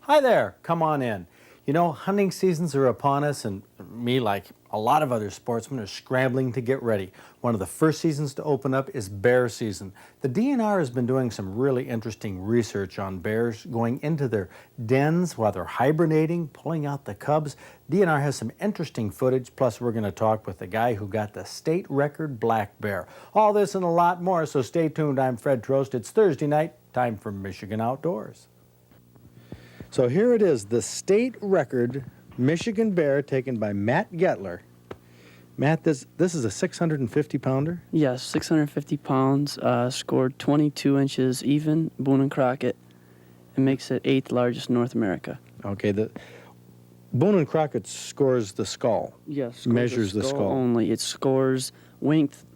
Hi there, come on in. You know, hunting seasons are upon us, and me, like a lot of other sportsmen, are scrambling to get ready. One of the first seasons to open up is bear season. The DNR has been doing some really interesting research on bears, going into their dens while they're hibernating, pulling out the cubs. DNR has some interesting footage, plus we're going to talk with the guy who got the state record black bear. All this and a lot more, so stay tuned. I'm Fred Trost. It's Thursday night, time for Michigan Outdoors. So here it is, the state record Michigan bear taken by Matt Gettler. Matt, this is a 650-pounder? Yes, 650 pounds, scored 22 inches even, Boone and Crockett, and makes it 8th largest in North America. Okay, the Boone and Crockett scores the skull. Yes, measures the skull only. It scores length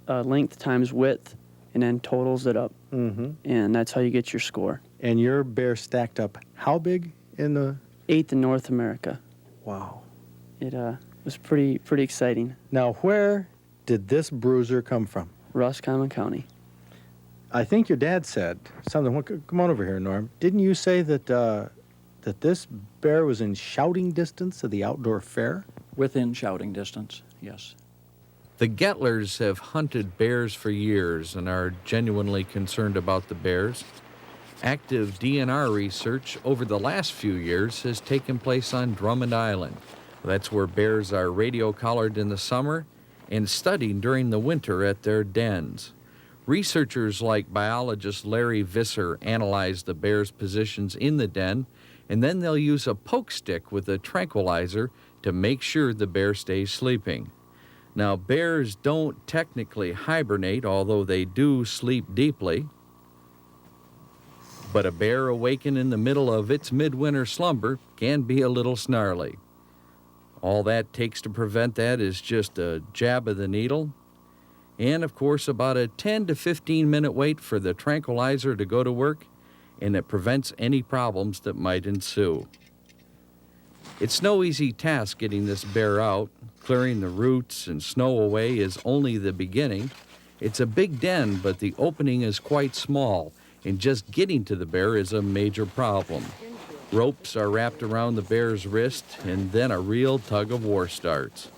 times width, and then totals it up. Mm-hmm. And that's how you get your score. And your bear stacked up how big in the... 8th in North America. Wow. It was pretty exciting. Now, where did this bruiser come from? Roscommon County. I think your dad said something. Come on over here, Norm. Didn't you say that that this bear was in shouting distance of the outdoor fair? Within shouting distance, yes. The Gettlers have hunted bears for years and are genuinely concerned about the bears. Active DNR research over the last few years has taken place on Drummond Island. That's where bears are radio collared in the summer and studied during the winter at their dens. Researchers like biologist Larry Visser analyze the bears' positions in the den, and then they'll use a poke stick with a tranquilizer to make sure the bear stays sleeping. Now, bears don't technically hibernate, although they do sleep deeply. But a bear awakened in the middle of its midwinter slumber can be a little snarly. All that takes to prevent that is just a jab of the needle, and of course about a 10 to 15 minute wait for the tranquilizer to go to work, and it prevents any problems that might ensue. It's no easy task getting this bear out. Clearing the roots and snow away is only the beginning. It's a big den, but the opening is quite small, and just getting to the bear is a major problem. Ropes are wrapped around the bear's wrist, and then a real tug of war starts.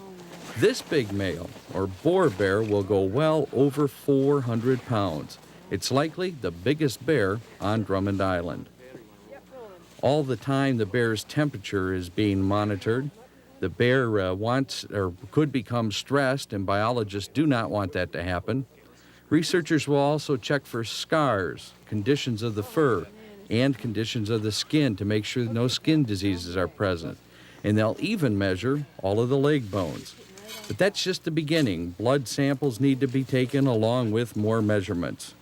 This big male, or boar bear, will go well over 400 pounds. It's likely the biggest bear on Drummond Island. All the time the bear's temperature is being monitored. The bear wants or could become stressed, and biologists do not want that to happen. Researchers will also check for scars, conditions of the fur, and conditions of the skin to make sure no skin diseases are present. And they'll even measure all of the leg bones. But that's just the beginning. Blood samples need to be taken along with more measurements.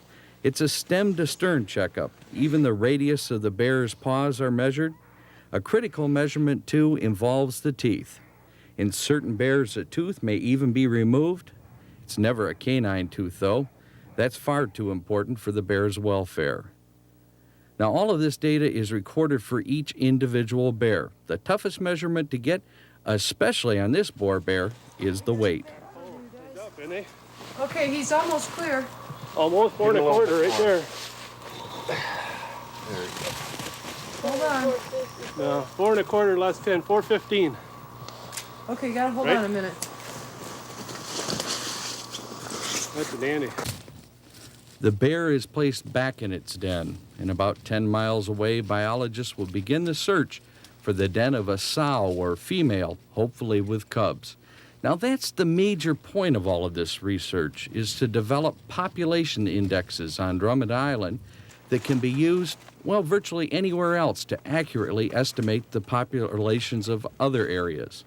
It's a stem-to-stern checkup. Even the radius of the bear's paws are measured. A critical measurement, too, involves the teeth. In certain bears, a tooth may even be removed. It's never a canine tooth, though. That's far too important for the bear's welfare. Now, all of this data is recorded for each individual bear. The toughest measurement to get, especially on this boar bear, is the weight. Okay, he's almost clear. Almost 4 1/4 right there. Hold on. No, 4 1/4 less 10, 415. Okay, you gotta hold Right? on a minute. That's a dandy. The bear is placed back in its den, and about 10 miles away, biologists will begin the search for the den of a sow or female, hopefully with cubs. Now, that's the major point of all of this research, is to develop population indexes on Drummond Island that can be used, well, virtually anywhere else to accurately estimate the populations of other areas.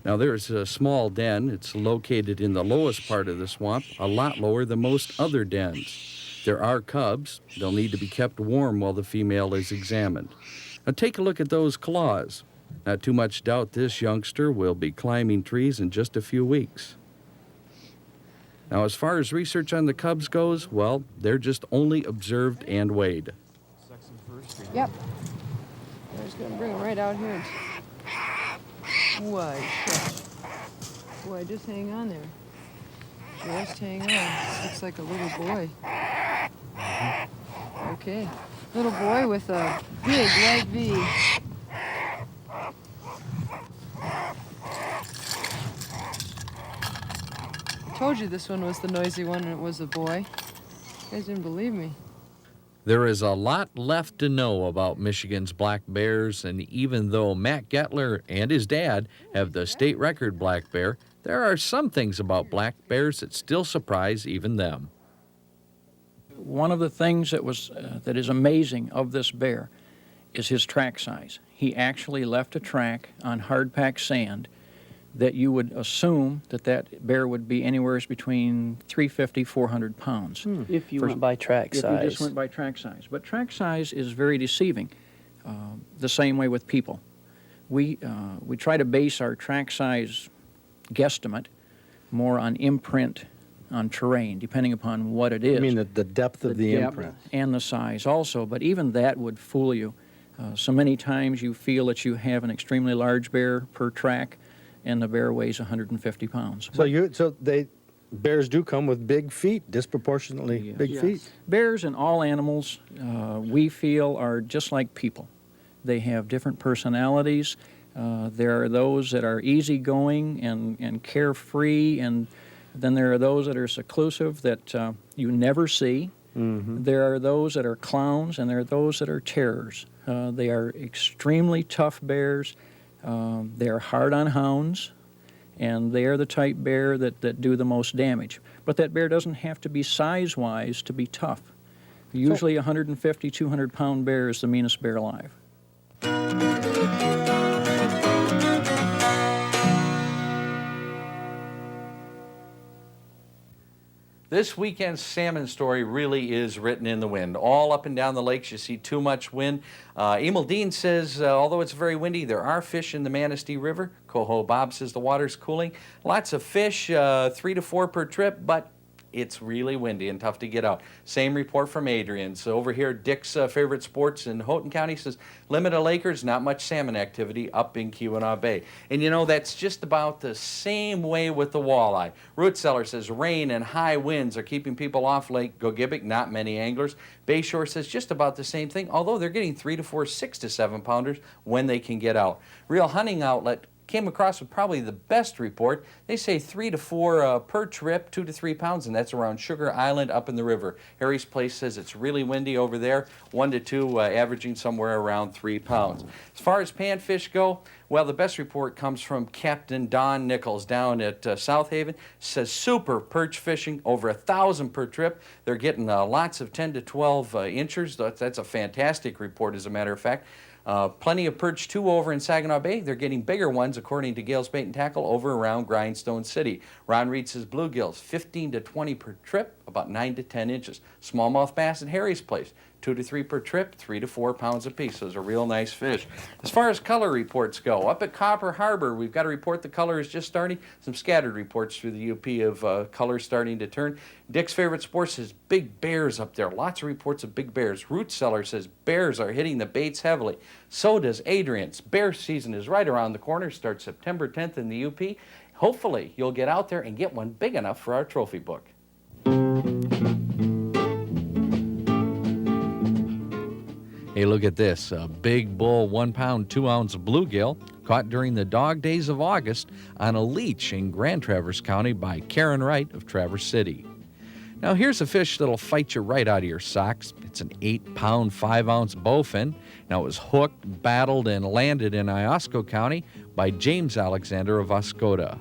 Now, there's a small den. It's located in the lowest part of the swamp, a lot lower than most other dens. There are cubs. They'll need to be kept warm while the female is examined. Now, take a look at those claws. Not too much doubt this youngster will be climbing trees in just a few weeks. Now, as far as research on the cubs goes, well, they're just only observed and weighed. Yep. I'm just gonna bring him right out here. Why? Boy, just hang on there. Just hang on. Looks like a little boy. Okay. Little boy with a big white V. Told you this one was the noisy one and it was a boy. You guys didn't believe me. There is a lot left to know about Michigan's black bears, and even though Matt Gettler and his dad have the state record black bear, there are some things about black bears that still surprise even them. One of the things that is amazing of this bear is his track size. He actually left a track on hard-packed sand that you would assume that bear would be anywhere between 350, 400 pounds. If you went by track size. If you just went by track size. But track size is very deceiving, the same way with people. We try to base our track size guesstimate more on imprint on terrain, depending upon what it is. I mean the depth of the imprint. And the size also, but even that would fool you. So many times you feel that you have an extremely large bear per track, and the bear weighs 150 pounds. Bears do come with big feet, disproportionately big feet. Bears and all animals, we feel, are just like people. They have different personalities. There are those that are easygoing and carefree, and then there are those that are seclusive that you never see. Mm-hmm. There are those that are clowns, and there are those that are terrors. They are extremely tough bears. They are hard on hounds, and they are the type bear that do the most damage. But that bear doesn't have to be size-wise to be tough. Usually 150, 200-pound bear is the meanest bear alive. This weekend's salmon story really is written in the wind. All up and down the lakes, you see too much wind. Emil Dean says, although it's very windy, there are fish in the Manistee River. Coho Bob says the water's cooling. Lots of fish, 3 to 4 per trip, but it's really windy and tough to get out. Same report from Adrian. So over here, Dick's favorite sports in Houghton County says, limited acres, not much salmon activity up in Keweenaw Bay. And you know, that's just about the same way with the walleye. Rootseller says rain and high winds are keeping people off Lake Gogebic, not many anglers. Bayshore says just about the same thing, although they're getting 3 to 4 6 to 7 pounders when they can get out. Real Hunting Outlet came across with probably the best report. They say 3 to 4 per trip, 2 to 3 pounds, and that's around Sugar Island up in the river. Harry's Place says it's really windy over there, 1 to 2, averaging somewhere around 3 pounds. As far as panfish go, well, the best report comes from Captain Don Nichols down at South Haven. Says super perch fishing, over 1,000 per trip. They're getting lots of 10 to 12 inchers. That's a fantastic report, as a matter of fact. Plenty of perch, too, over in Saginaw Bay. They're getting bigger ones, according to Gales Bait and Tackle, over around Grindstone City. Ron Reed says bluegills, 15 to 20 per trip, about 9 to 10 inches. Smallmouth bass at Harry's Place, 2 to 3 per trip, 3 to 4 pounds apiece. Those are real nice fish. As far as color reports go, up at Copper Harbor, we've got a report the color is just starting. Some scattered reports through the UP of color starting to turn. Dick's favorite sports says big bears up there. Lots of reports of big bears. Rootseller says bears are hitting the baits heavily. So does Adrian's. Bear season is right around the corner. Starts September 10th in the UP. Hopefully, you'll get out there and get one big enough for our trophy book. Hey, look at this. A big bull 1 pound, 2 ounce bluegill caught during the dog days of August on a leach in Grand Traverse County by Karen Wright of Traverse City. Now, here's a fish that'll fight you right out of your socks. It's an 8 pound, 5 ounce bowfin. Now, it was hooked, battled, and landed in Iosco County by James Alexander of Oscoda.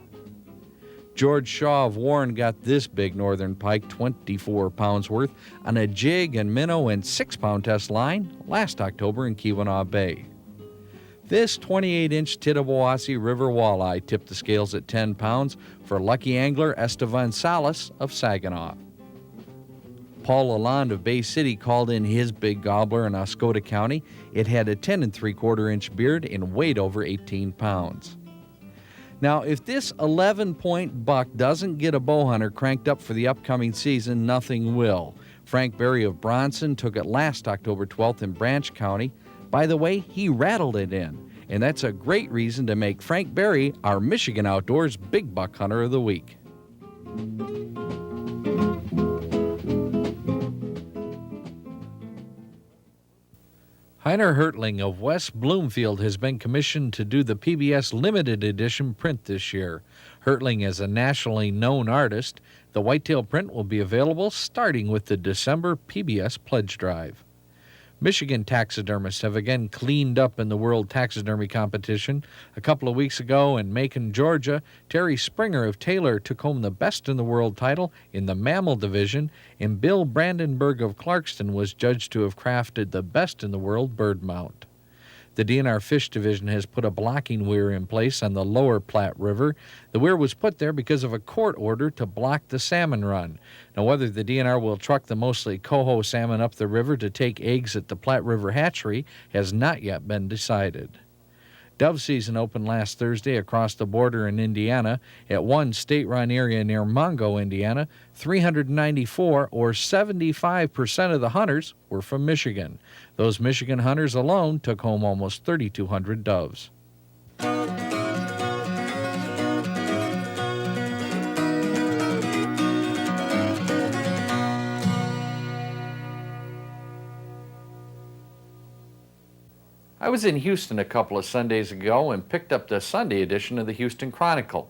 George Shaw of Warren got this big northern pike, 24 pounds worth, on a jig and minnow and 6 pound test line last October in Keweenaw Bay. This 28-inch Tittabawassee River walleye tipped the scales at 10 pounds for lucky angler Estevan Salas of Saginaw. Paul Lalonde of Bay City called in his big gobbler in Oscoda County. It had a 10 3/4 inch beard and weighed over 18 pounds. Now, if this 11-point buck doesn't get a bow hunter cranked up for the upcoming season, nothing will. Frank Berry of Bronson took it last October 12th in Branch County. By the way, he rattled it in, and that's a great reason to make Frank Berry our Michigan Outdoors Big Buck Hunter of the Week. Heiner Hertling of West Bloomfield has been commissioned to do the PBS limited edition print this year. Hertling is a nationally known artist. The whitetail print will be available starting with the December PBS pledge drive. Michigan taxidermists have again cleaned up in the World Taxidermy Competition. A couple of weeks ago in Macon, Georgia, Terry Springer of Taylor took home the Best in the World title in the mammal division, and Bill Brandenburg of Clarkston was judged to have crafted the Best in the World bird mount. The DNR Fish Division has put a blocking weir in place on the lower Platte River. The weir was put there because of a court order to block the salmon run. Now, whether the DNR will truck the mostly coho salmon up the river to take eggs at the Platte River hatchery has not yet been decided. Dove season opened last Thursday across the border in Indiana. At one state-run area near Mongo, Indiana, 394 or 75% of the hunters were from Michigan. Those Michigan hunters alone took home almost 3,200 doves. I was in Houston a couple of Sundays ago and picked up the Sunday edition of the Houston Chronicle.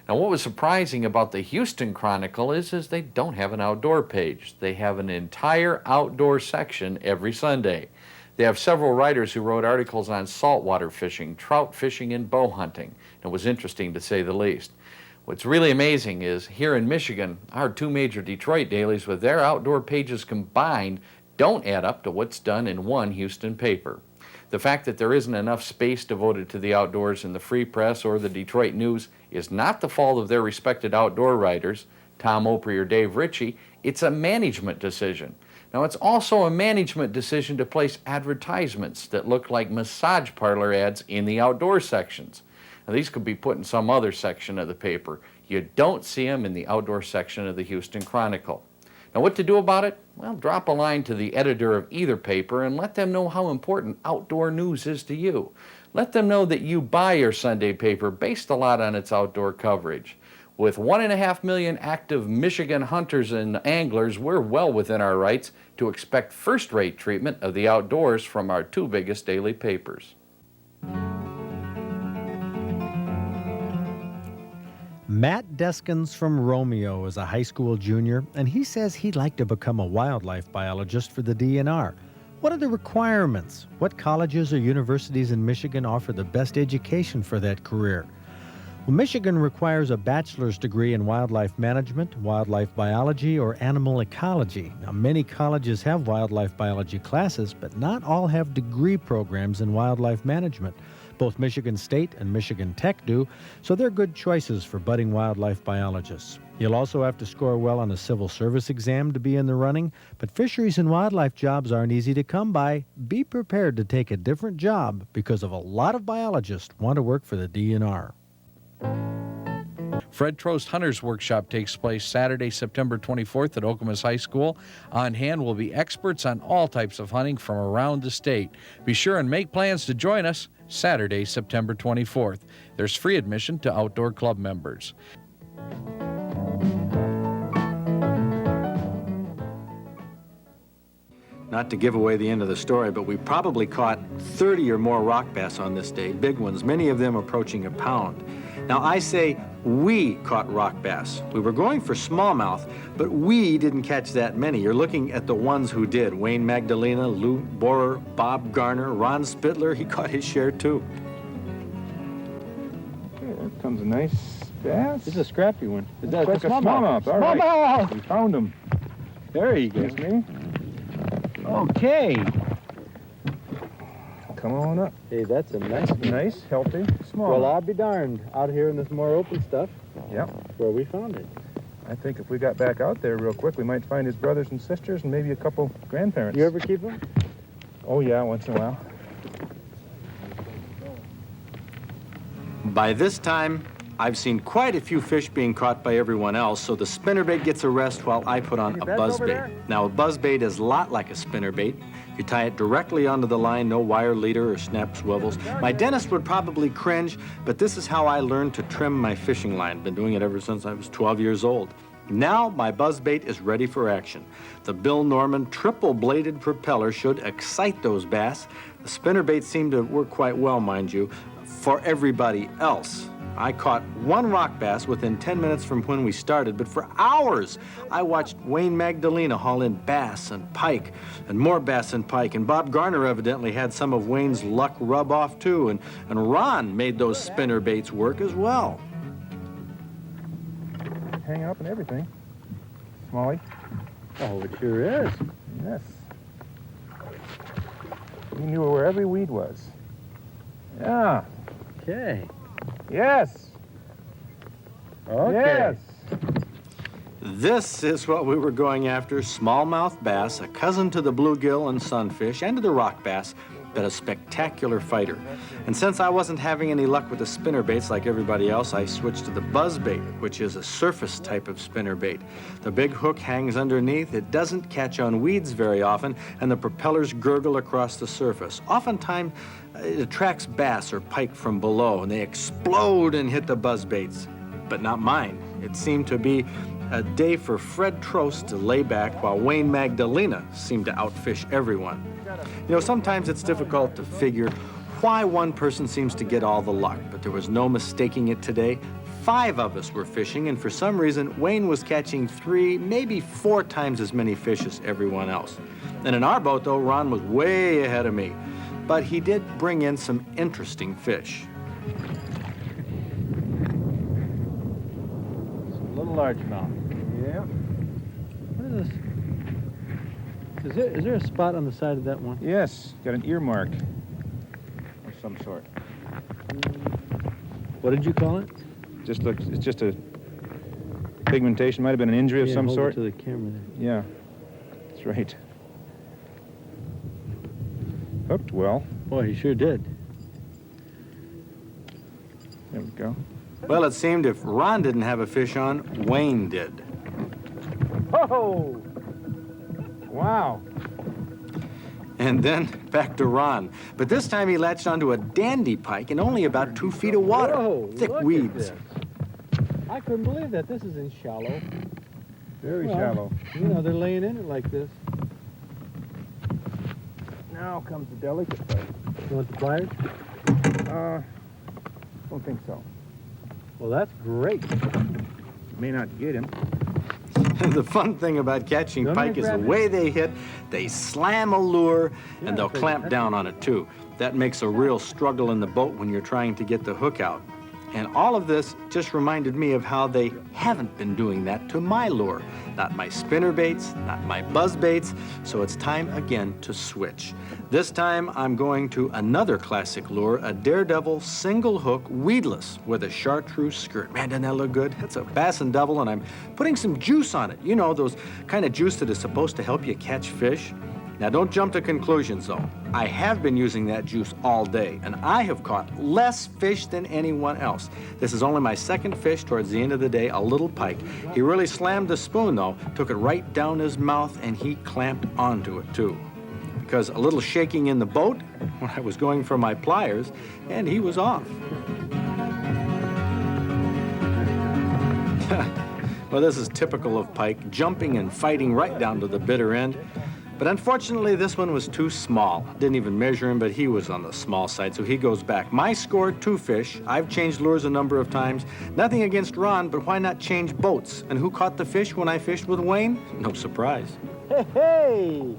Now, what was surprising about the Houston Chronicle is they don't have an outdoor page. They have an entire outdoor section every Sunday. They have several writers who wrote articles on saltwater fishing, trout fishing, and bow hunting. It was interesting to say the least. What's really amazing is here in Michigan, our two major Detroit dailies with their outdoor pages combined don't add up to what's done in one Houston paper. The fact that there isn't enough space devoted to the outdoors in the Free Press or the Detroit News is not the fault of their respected outdoor writers, Tom Opry or Dave Ritchie. It's a management decision. Now, it's also a management decision to place advertisements that look like massage parlor ads in the outdoor sections. Now, these could be put in some other section of the paper. You don't see them in the outdoor section of the Houston Chronicle. Now, what to do about it? Well, drop a line to the editor of either paper and let them know how important outdoor news is to you. Let them know that you buy your Sunday paper based a lot on its outdoor coverage. With 1.5 million active Michigan hunters and anglers, we're well within our rights to expect first-rate treatment of the outdoors from our two biggest daily papers. Matt Deskins from Romeo is a high school junior, and he says he'd like to become a wildlife biologist for the DNR. What are the requirements? What colleges or universities in Michigan offer the best education for that career? Well, Michigan requires a bachelor's degree in wildlife management, wildlife biology, or animal ecology. Now, many colleges have wildlife biology classes, but not all have degree programs in wildlife management. Both Michigan State and Michigan Tech do, so they're good choices for budding wildlife biologists. You'll also have to score well on a civil service exam to be in the running, but fisheries and wildlife jobs aren't easy to come by. Be prepared to take a different job because of a lot of biologists want to work for the DNR. Fred Trost Hunters Workshop takes place Saturday, September 24th at Okemos High School. On hand will be experts on all types of hunting from around the state. Be sure and make plans to join us Saturday, September 24th. There's free admission to outdoor club members. Not to give away the end of the story, but we probably caught 30 or more rock bass on this day, big ones, many of them approaching a pound. Now, I say we caught rock bass. We were going for smallmouth, but we didn't catch that many. You're looking at the ones who did. Wayne Magdalena, Lou Borer, Bob Garner, Ron Spittler, he caught his share too. Okay, there comes a nice bass. This is a scrappy one. It's like a smallmouth. All right. We found him. There you go. Excuse me. Okay. Come on up. Hey, that's a nice one. Nice, healthy, small. Well, I'll be darned. Out here in this more open stuff, Yep. where we found it. I think if we got back out there real quick, we might find his brothers and sisters and maybe a couple grandparents. You ever keep them? Oh, yeah, once in a while. By this time, I've seen quite a few fish being caught by everyone else, so the spinnerbait gets a rest while I put on a buzzbait. Now, a buzzbait is a lot like a spinnerbait. You tie it directly onto the line, no wire leader or snap swivels. My dentist would probably cringe, but this is how I learned to trim my fishing line. Been doing it ever since I was 12 years old. Now my buzzbait is ready for action. The Bill Norman triple-bladed propeller should excite those bass. The spinnerbaits seem to work quite well, mind you, for everybody else. I caught one rock bass within 10 minutes from when we started, but for hours I watched Wayne Magdalena haul in bass and pike and more bass and pike, and Bob Garner evidently had some of Wayne's luck rub off too, and Ron made those spinnerbaits work as well. Hanging up and everything. Smalley? Oh, it sure is. Yes. He knew where every weed was. Yeah. Okay. Yes. Okay. Yes. This is what we were going after: smallmouth bass, a cousin to the bluegill and sunfish, and to the rock bass, but a spectacular fighter. And since I wasn't having any luck with the spinnerbaits like everybody else, I switched to the buzzbait, which is a surface type of spinnerbait. The big hook hangs underneath, it doesn't catch on weeds very often, and the propellers gurgle across the surface. Oftentimes, it attracts bass or pike from below, and they explode and hit the buzzbaits. But not mine. It seemed to be a day for Fred Trost to lay back while Wayne Magdalena seemed to outfish everyone. You know, sometimes it's difficult to figure why one person seems to get all the luck, but there was no mistaking it today. 5 of us were fishing, and for some reason, Wayne was catching 3, maybe 4 times as many fish as everyone else. And in our boat, though, Ron was way ahead of me. But he did bring in some interesting fish. It's a little largemouth. Yeah. What is this? Is there a spot on the side of that one? Yes. Got an earmark of some sort. What did you call it? Just looks. It's just a pigmentation. Might have been an injury of some hold sort. it to the camera there. Yeah. That's right. Hooked well. Boy, he sure did. There we go. Well, it seemed if Ron didn't have a fish on, Wayne did. Oh! Wow. And then back to Ron. But this time he latched onto a dandy pike in only about 2 feet of water. Whoa, Thick look at weeds. this. I couldn't believe that. This is in shallow. Very Well, shallow. You know, they're laying in it like this. Now comes the delicate part. You want the pliers? Don't think so. Well, that's great. May not get him. The fun thing about catching Don't pike I is the grab it? way they hit. They slam a lure, Yeah, and they'll pretty clamp heavy. down on it too. That makes a real struggle in the boat when you're trying to get the hook out. And all of this just reminded me of how they haven't been doing that to my lure. Not my spinnerbaits, not my buzzbaits, so it's time again to switch. This time I'm going to another classic lure, a Daredevil single hook weedless with a chartreuse skirt. Man, doesn't that look good? It's a bass and devil, and I'm putting some juice on it. You know, those kind of juice that is supposed to help you catch fish. Now, don't jump to conclusions, though. I have been using that juice all day, and I have caught less fish than anyone else. This is only my second fish towards the end of the day, a little pike. He really slammed the spoon, though, took it right down his mouth, and he clamped onto it, too. Because a little shaking in the boat when I was going for my pliers, and he was off. Well, this is typical of pike, jumping and fighting right down to the bitter end. But unfortunately, this one was too small. Didn't even measure him, but he was on the small side, so he goes back. My score, 2 fish. I've changed lures a number of times. Nothing against Ron, but why not change boats? And who caught the fish when I fished with Wayne? No surprise. Hey, hey!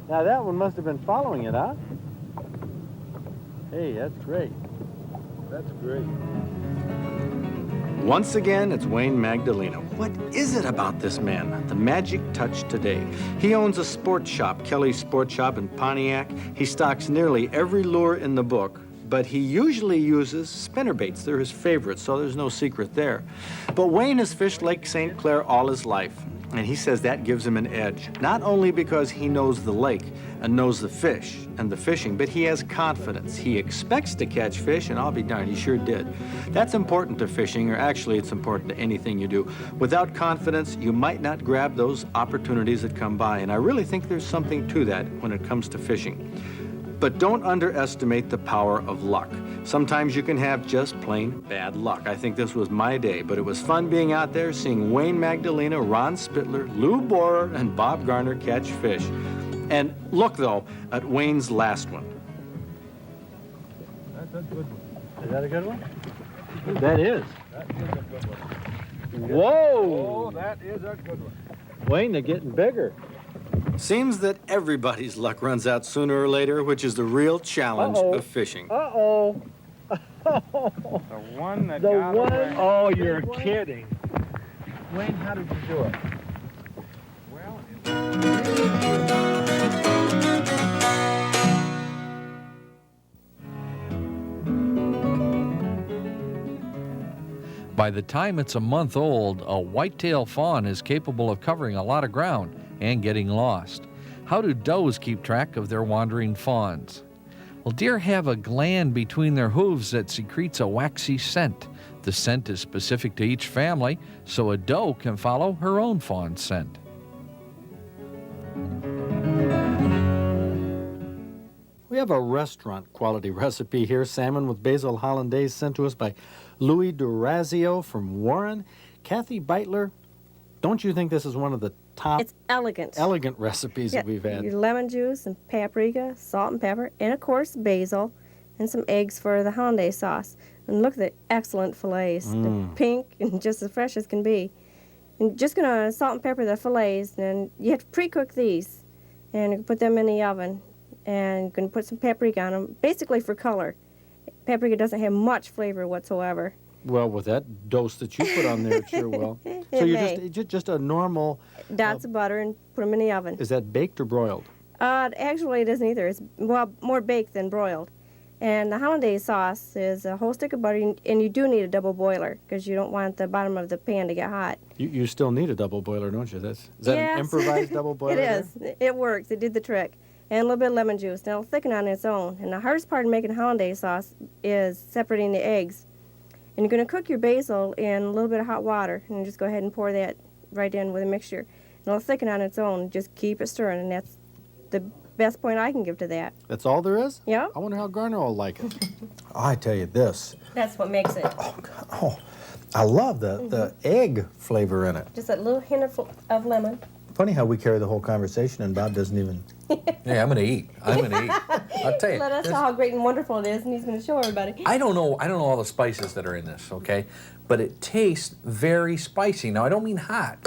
Now that one must have been following it, huh? Hey, that's great. That's great. Once again, it's Wayne Magdalena. What is it about this man? The magic touch today. He owns a sports shop, Kelly's Sports Shop in Pontiac. He stocks nearly every lure in the book, but he usually uses spinnerbaits. They're his favorites, so there's no secret there. But Wayne has fished Lake St. Clair all his life, and he says that gives him an edge. Not only because he knows the lake and knows the fish and the fishing, but he has confidence. He expects to catch fish, and I'll be darned, he sure did. That's important to fishing, or actually it's important to anything you do. Without confidence, you might not grab those opportunities that come by, and I really think there's something to that when it comes to fishing. But don't underestimate the power of luck. Sometimes you can have just plain bad luck. I think this was my day, but it was fun being out there seeing Wayne Magdalena, Ron Spittler, Lou Borer, and Bob Garner catch fish. And look, though, at Wayne's last one. That's a good one. Is that a good one? That is. That is a good one. Whoa! Oh, that is a good one. Wayne, they're getting bigger. Seems that everybody's luck runs out sooner or later, which is the real challenge of fishing. Uh-oh. The one that The got one. away. Oh, you're kidding. Wayne, how did you do it? Well, By the time it's a month old, a whitetail fawn is capable of covering a lot of ground and getting lost. How do does keep track of their wandering fawns? Well, deer have a gland between their hooves that secretes a waxy scent. The scent is specific to each family, so a doe can follow her own fawn scent. We have a restaurant quality recipe here, salmon with Basil Hollandaise, sent to us by Louis Durazio from Warren. Kathy Beitler, don't you think this is one of the top It's elegant. elegant recipes that we've had? Your lemon juice and paprika, salt and pepper, and of course basil, and some eggs for the Hollandaise sauce. And look at the excellent fillets. They're pink and just as fresh as can be. And just gonna salt and pepper the fillets, and you have to pre-cook these, and you can put them in the oven, and you can put some paprika on them, basically for color. Paprika doesn't have much flavor whatsoever. Well, with that dose that you put on there, it sure will. So you're just a normal. Dots of butter and put them in the oven. Is that baked or broiled? Actually, it isn't either. It's more baked than broiled. And the Hollandaise sauce is a whole stick of butter, and you do need a double boiler because you don't want the bottom of the pan to get hot. You still need a double boiler, don't you? Is that an Yes. improvised double boiler? It is. It works. It did the trick. And a little bit of lemon juice. And it'll thicken on its own. And the hardest part of making Hollandaise sauce is separating the eggs. And you're going to cook your basil in a little bit of hot water. And just go ahead and pour that right in with a mixture. And it'll thicken on its own. Just keep it stirring. And that's the best point I can give to that. That's all there is? Yeah. I wonder how Garner will like it. I tell you this. That's what makes it. Oh, I love the egg flavor in it. Just a little hint of lemon. Funny how we carry the whole conversation and Bob doesn't even. Hey, I'm gonna eat. I'm gonna eat. I'll tell you. Let us know how great and wonderful it is, and he's going to show everybody. I don't know all the spices that are in this, okay? But it tastes very spicy. Now I don't mean hot.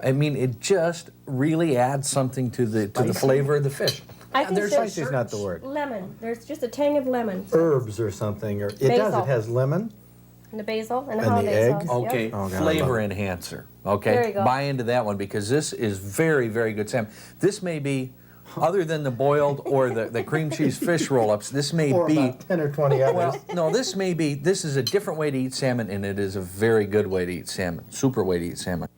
I mean it just really adds something to the flavor of the fish. I think Spicy is not the word. Lemon. There's just a tang of lemon. Herbs or something, or it does. Basil. It has lemon. And the basil and the And the Hollandaise egg? sauce. Okay, Yep. Oh, God, I flavor love it. enhancer. Okay, There you go. buy into that one because this is very, very good salmon. This may be, other than the boiled or the cream cheese fish roll-ups, this may Or be. about 10 or 20 others. Well, no, this is a different way to eat salmon, and it is a very good way to eat salmon. Super way to eat salmon.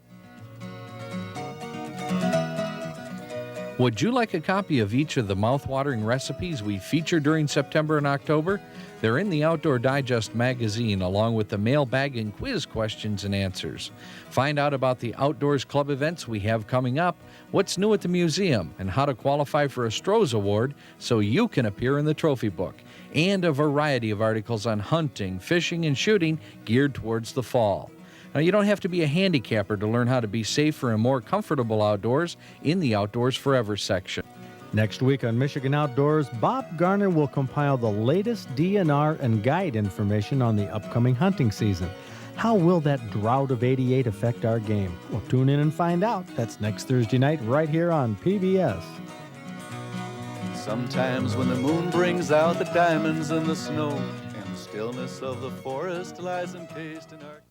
Would you like a copy of each of the mouth-watering recipes we feature during September and October? They're in the Outdoor Digest magazine, along with the mailbag and quiz questions and answers. Find out about the Outdoors Club events we have coming up, what's new at the museum, and how to qualify for a Stroh's Award so you can appear in the trophy book, and a variety of articles on hunting, fishing, and shooting geared towards the fall. Now, you don't have to be a handicapper to learn how to be safer and more comfortable outdoors in the Outdoors Forever section. Next week on Michigan Outdoors, Bob Garner will compile the latest DNR and guide information on the upcoming hunting season. How will that drought of '88 affect our game? Well, tune in and find out. That's next Thursday night right here on PBS. Sometimes when the moon brings out the diamonds in the snow, and the stillness of the forest lies encased in our